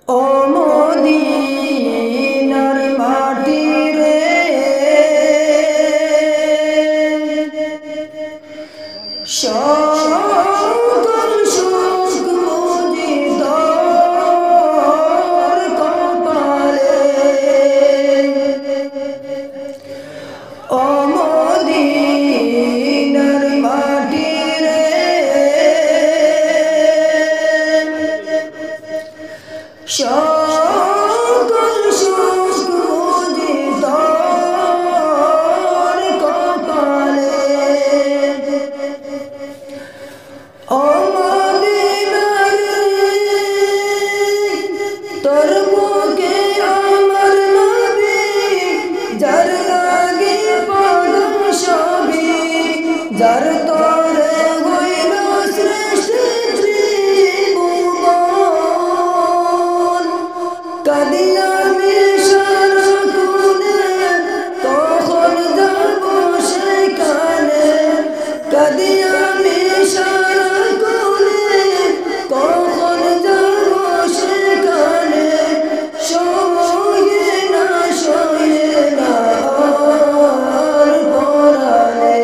ও মদিনার মাটি রে সকল সুখ বুঝি তোর কপালে। ও মদিনার মাটি রে সকল সুখ বুঝি তোর কপালে। ও মদিনার তোর বুকে আমার নবী যার লাগে পাগল সবই, যার তরে হইল শ্রেষ্ঠ ত্রিভুবন। কাদিয়া মিশর কুলে তখন যাব সেখানে, কাদিয়া মিশর কুলে তখন যাব সেখানে। সয়ে না আর পরানে।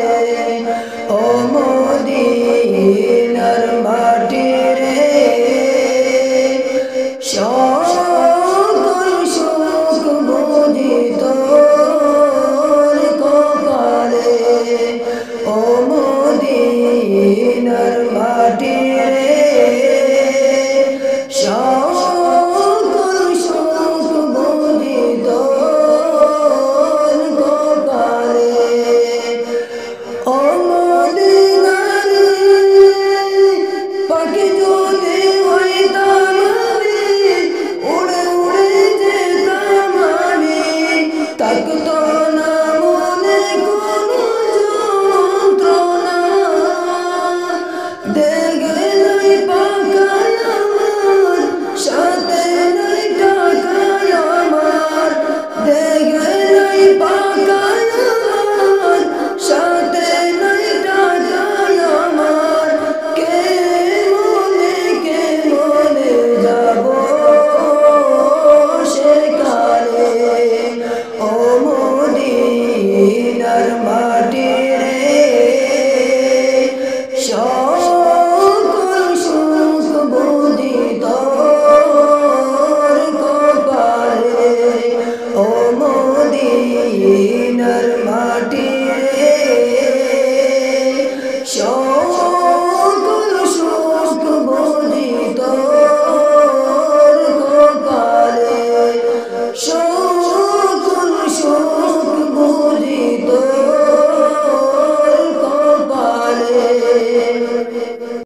ও মদিনার মাটি রে